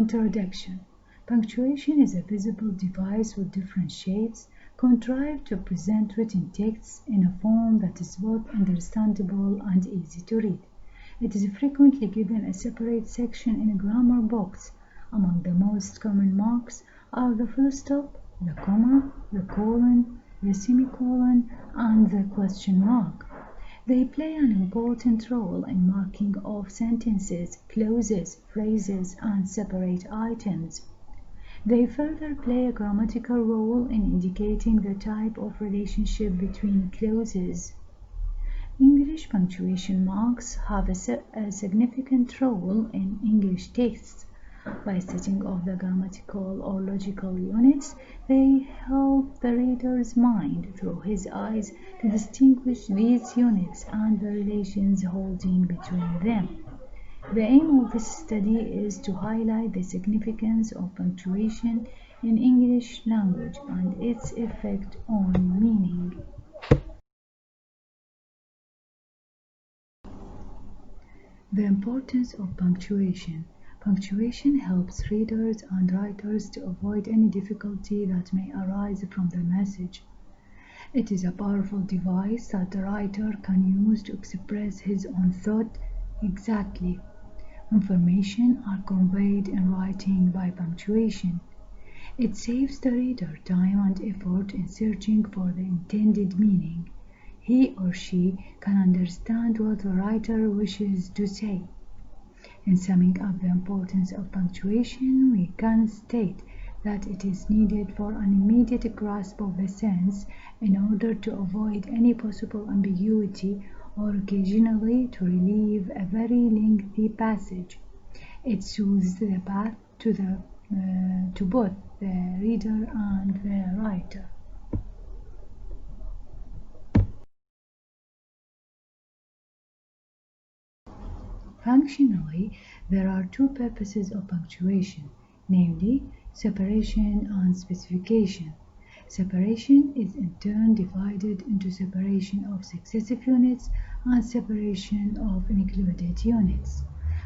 Introduction. Punctuation is a visible device with different shapes, contrived to present written texts in a form that is both understandable and easy to read. It is frequently given a separate section in a grammar books. Among the most common marks are the full stop, the comma, the colon, the semicolon, and the question mark. They play an important role in marking off sentences, clauses, phrases, and separate items. They further play a grammatical role in indicating the type of relationship between clauses. English punctuation marks have a significant role in English texts. By setting off the grammatical or logical units, they help the reader's mind through his eyes to distinguish these units and the relations holding between them. The aim of this study is to highlight the significance of punctuation in English language and its effect on meaning. The importance of punctuation. Punctuation helps readers and writers to avoid any difficulty that may arise from the message. It is a powerful device that the writer can use to express his own thought exactly. Information are conveyed in writing by punctuation. It saves the reader time and effort in searching for the intended meaning. He or she can understand what the writer wishes to say. In summing up the importance of punctuation, we can state that it is needed for an immediate grasp of the sense in order to avoid any possible ambiguity or occasionally to relieve a very lengthy passage. It soothes the path to both the reader and the writer. Functionally, there are two purposes of punctuation, namely separation and specification. Separation is in turn divided into separation of successive units and separation of included units.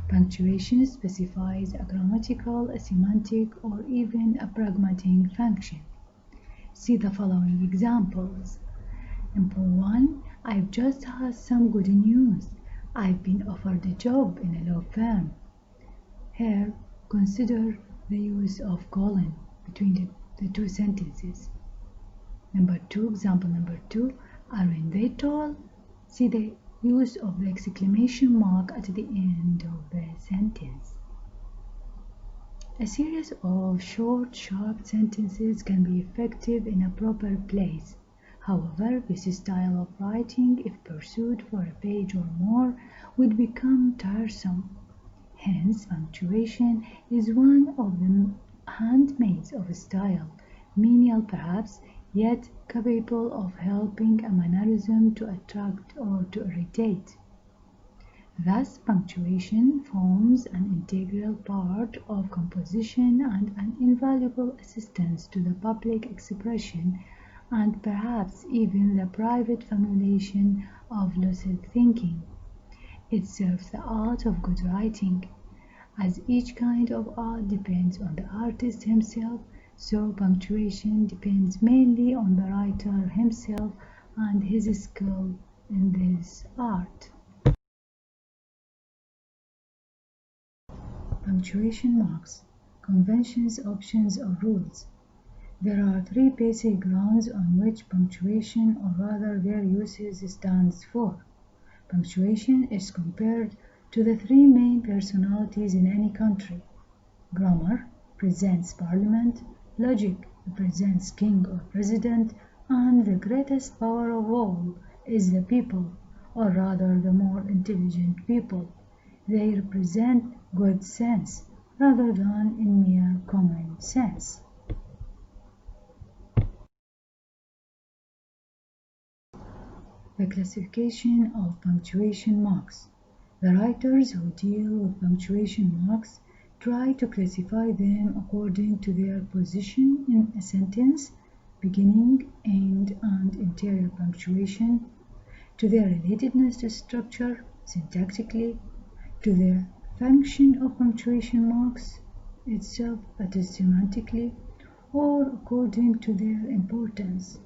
Punctuation specifies a grammatical, a semantic, or even a pragmatic function. See the following examples. Example 1. I've just had some good news. I've been offered a job in a law firm. Here, consider the use of colon between the two sentences. Example number 2, aren't they tall? See the use of the exclamation mark at the end of the sentence. A series of short, sharp sentences can be effective in a proper place. However, this style of writing, if pursued for a page or more, would become tiresome. Hence, punctuation is one of the handmaids of style, menial perhaps, yet capable of helping a mannerism to attract or to irritate. Thus, punctuation forms an integral part of composition and an invaluable assistance to the public expression and perhaps even the private formulation of lucid thinking. It serves the art of good writing. As each kind of art depends on the artist himself, so punctuation depends mainly on the writer himself and his skill in this art. Punctuation marks, conventions, options, or rules. There are three basic grounds on which punctuation, or rather their uses, stands for. Punctuation is compared to the three main personalities in any country. Grammar presents parliament, logic represents king or president, and the greatest power of all is the people, or rather the more intelligent people. They represent good sense rather than in mere common sense. The classification of punctuation marks. The writers who deal with punctuation marks try to classify them according to their position in a sentence, beginning, end, and interior punctuation, to their relatedness to structure, syntactically, to the function of punctuation marks, itself, that is semantically, or according to their importance.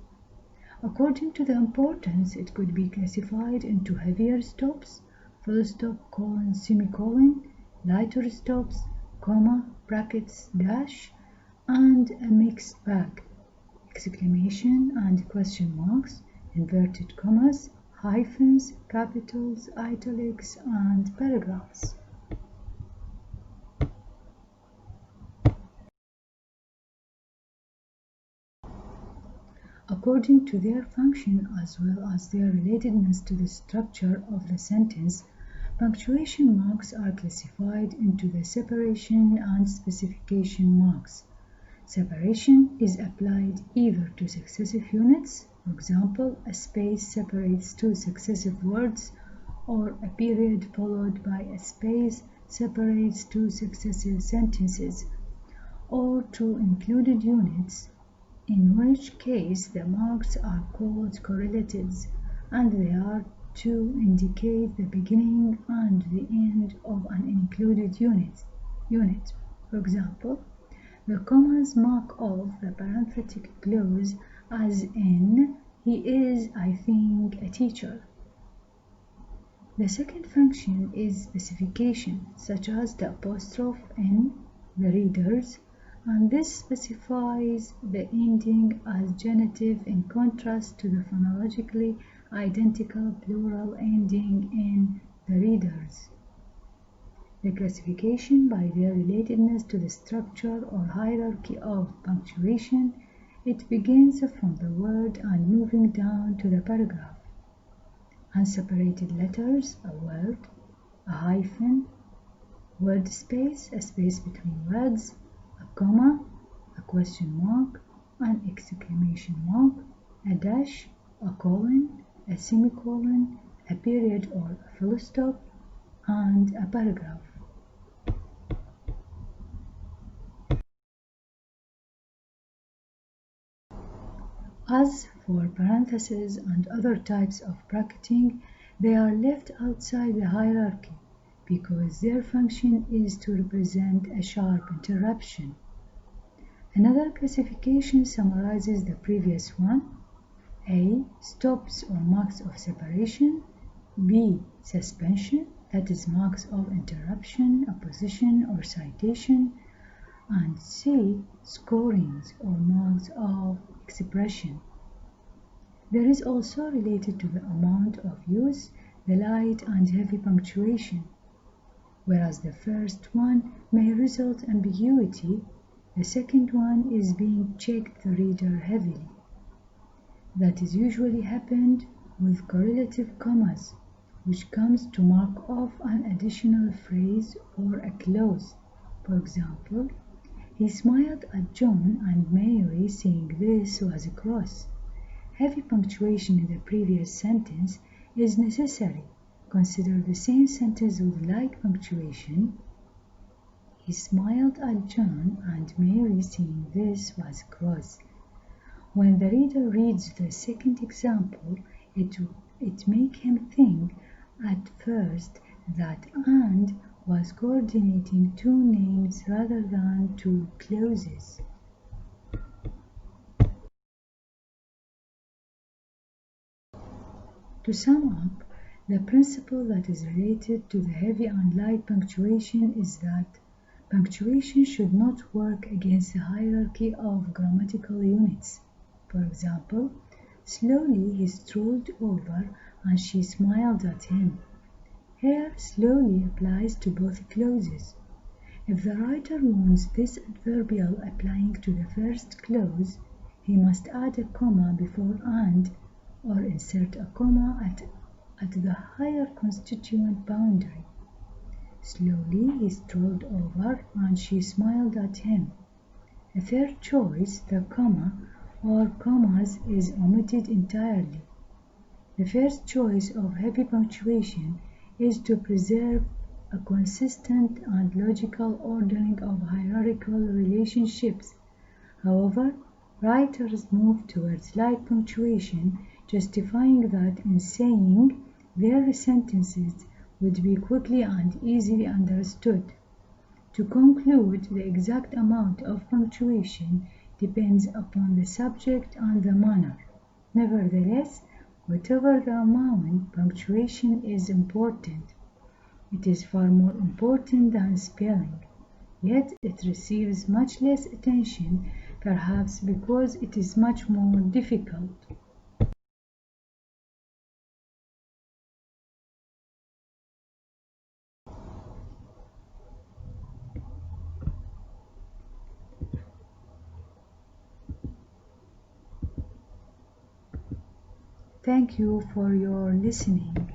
According to the importance, it could be classified into heavier stops, full stop, colon, semicolon, lighter stops, comma, brackets, dash, and a mixed bag, exclamation and question marks, inverted commas, hyphens, capitals, italics, and paragraphs. According to their function as well as their relatedness to the structure of the sentence, punctuation marks are classified into the separation and specification marks. Separation is applied either to successive units, for example, a space separates two successive words, or a period followed by a space separates two successive sentences, or to included units, in which case the marks are called correlatives, and they are to indicate the beginning and the end of an included unit. For example, the commas mark off the parenthetic clause, as in, he is, I think, a teacher. The second function is specification, such as the apostrophe in the readers, and this specifies the ending as genitive in contrast to the phonologically identical plural ending in the readers. The classification by their relatedness to the structure or hierarchy of punctuation, it begins from the word and moving down to the paragraph. Unseparated letters, a word, a hyphen, word space, a space between words, a comma, a question mark, an exclamation mark, a dash, a colon, a semicolon, a period or a full stop, and a paragraph. As for parentheses and other types of bracketing, they are left outside the hierarchy because their function is to represent a sharp interruption. Another classification summarizes the previous one: A. Stops or marks of separation, B. Suspension, that is marks of interruption, opposition, or citation, and C. Scorings or marks of expression. There is also, related to the amount of use, the light and heavy punctuation. Whereas the first one may result in ambiguity, the second one is being checked the reader heavily. That is usually happened with correlative commas, which comes to mark off an additional phrase or a clause. For example, he smiled at John and Mary, saying this was a cross. Heavy punctuation in the previous sentence is necessary. Consider the same sentence with light punctuation. He smiled at John and Mary, saying this was a cross. When the reader reads the second example, it makes him think at first that "and" was coordinating two names rather than two clauses. To sum up, the principle that is related to the heavy and light punctuation is that punctuation should not work against the hierarchy of grammatical units. For example, slowly he strolled over and she smiled at him. Here, slowly applies to both clauses. If the writer wants this adverbial applying to the first clause, he must add a comma before "and" or insert a comma at the higher constituent boundary. Slowly he strolled over and she smiled at him. A fair choice, the comma or commas, is omitted entirely. The first choice of heavy punctuation is to preserve a consistent and logical ordering of hierarchical relationships. However, writers move towards light punctuation, justifying that in saying their sentences would be quickly and easily understood. To conclude, the exact amount of punctuation depends upon the subject and the manner. Nevertheless, whatever the amount, punctuation is important. It is far more important than spelling, yet it receives much less attention, perhaps because it is much more difficult. Thank you for your listening.